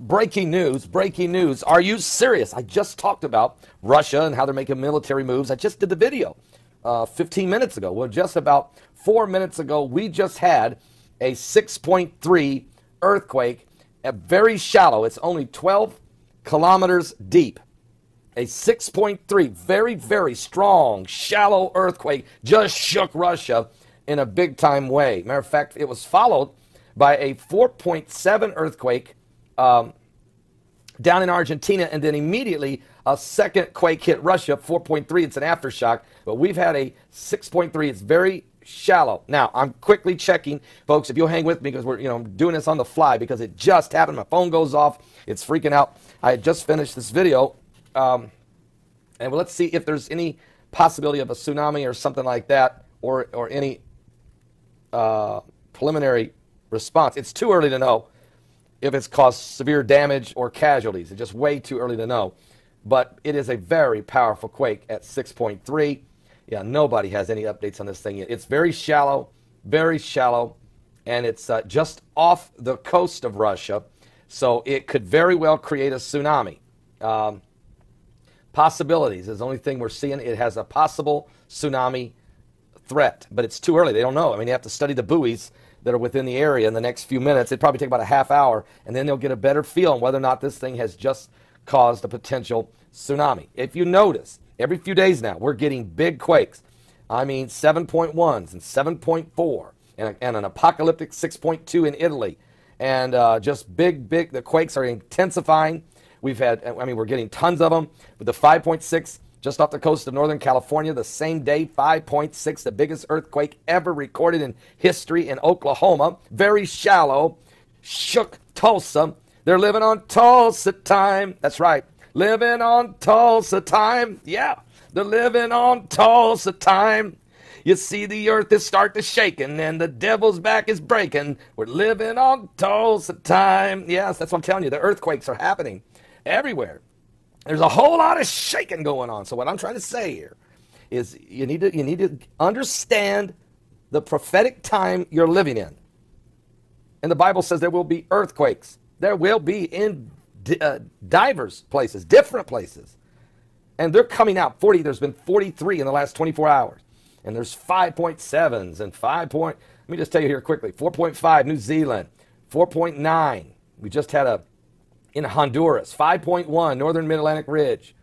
Breaking news, breaking news. Are you serious? I just talked about Russia and how they're making military moves. I just did the video 15 minutes ago. Well, just about 4 minutes ago, we just had a 6.3 earthquake, very shallow. It's only 12 kilometers deep. A 6.3, very, very strong, shallow earthquake just shook Russia in a big-time way. Matter of fact, it was followed by a 4.7 earthquake down in Argentina, and then immediately a second quake hit Russia, 4.3. It's an aftershock, but we've had a 6.3. It's very shallow. Now, I'm quickly checking, folks, if you'll hang with me, because we're doing this on the fly because it just happened. My phone goes off. It's freaking out. I had just finished this video, and let's see if there's any possibility of a tsunami or something like that, or any preliminary response. It's too early to know if it's caused severe damage or casualties. It's just way too early to know. But it is a very powerful quake at 6.3. Yeah, nobody has any updates on this thing yet. It's very shallow, and it's just off the coast of Russia. So it could very well create a tsunami. Possibilities is the only thing we're seeing. It has a possible tsunami threat, but it's too early. They don't know. I mean, you have to study the buoys that are within the area in the next few minutes. It'd probably take about a half hour, and then they'll get a better feel on whether or not this thing has just caused a potential tsunami. If you notice, every few days now, we're getting big quakes. I mean, 7.1s and 7.4, and an apocalyptic 6.2 in Italy. And just big, the quakes are intensifying. We've had, we're getting tons of them. With the 5.6 just off the coast of Northern California, the same day, 5.6, the biggest earthquake ever recorded in history in Oklahoma. Very shallow, shook Tulsa. They're living on Tulsa time. That's right, living on Tulsa time. Yeah, they're living on Tulsa time. You see, the earth is starting to shaking, and the devil's back is breaking. We're living on Tulsa time. Yes, that's what I'm telling you. The earthquakes are happening everywhere. There's a whole lot of shaking going on. So what I'm trying to say here is you need to understand the prophetic time you're living in. And the Bible says there will be earthquakes. There will be in diverse places, different places. And they're coming out. There's been 43 in the last 24 hours. And there's 5.7s and let me just tell you here quickly. 4.5, New Zealand. 4.9, we just had in Honduras. 5.1, Northern Mid-Atlantic Ridge.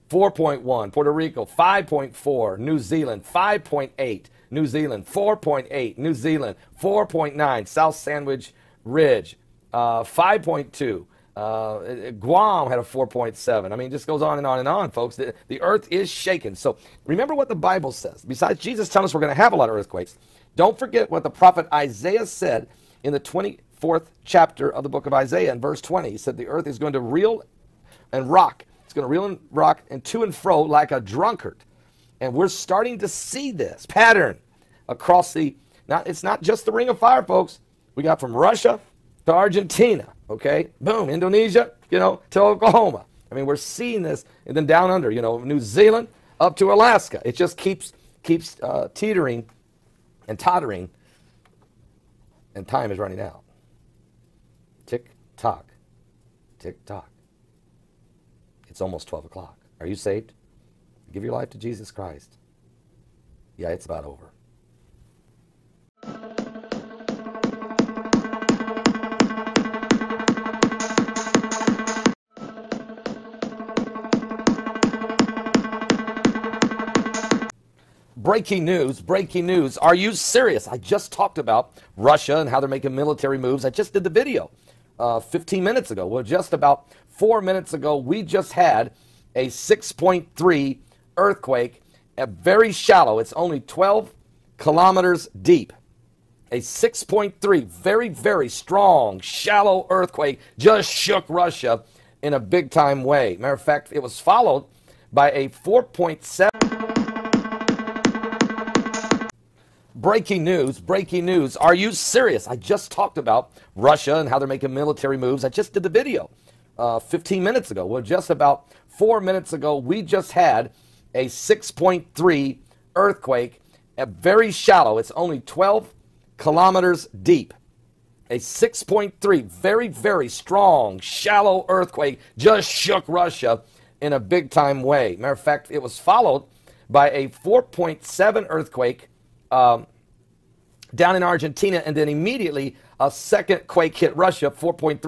4.1, Puerto Rico. 5.4, New Zealand. 5.8, New Zealand. 4.8, New Zealand. 4.9, South Sandwich Ridge. 5.2, Guam had a 4.7. I mean, it just goes on and on and on, folks. The earth is shaking. So remember what the Bible says. Besides Jesus telling us we're going to have a lot of earthquakes, don't forget what the prophet Isaiah said in the 24th chapter of the book of Isaiah in verse 20. He said the earth is going to reel and rock. It's going to reel and rock and to and fro like a drunkard. And we're starting to see this pattern across it's not just the Ring of Fire, folks. We got from Russia to Argentina, okay? Boom, Indonesia, to Oklahoma. I mean, we're seeing this, and then down under, New Zealand up to Alaska. It just keeps teetering and tottering, and time is running out. Tick tock, tick tock. It's almost 12 o'clock. Are you saved? Give your life to Jesus Christ. Yeah, it's about over. Breaking news, breaking news. Are you serious? I just talked about Russia and how they're making military moves. I just did the video 15 minutes ago. Well, just about 4 minutes ago, we just had a 6.3 earthquake, very shallow. It's only 12 kilometers deep. A 6.3, very, very strong, shallow earthquake just shook Russia in a big-time way. Matter of fact, it was followed by a 4.7. Breaking news, breaking news. Are you serious? I just talked about Russia and how they're making military moves. I just did the video 15 minutes ago. Well, just about 4 minutes ago, we just had a 6.3 earthquake, very shallow. It's only 12 kilometers deep. A 6.3, very, very strong, shallow earthquake just shook Russia in a big-time way. Matter of fact, it was followed by a 4.7 earthquake down in Argentina, and then immediately a second quake hit Russia, 4.3.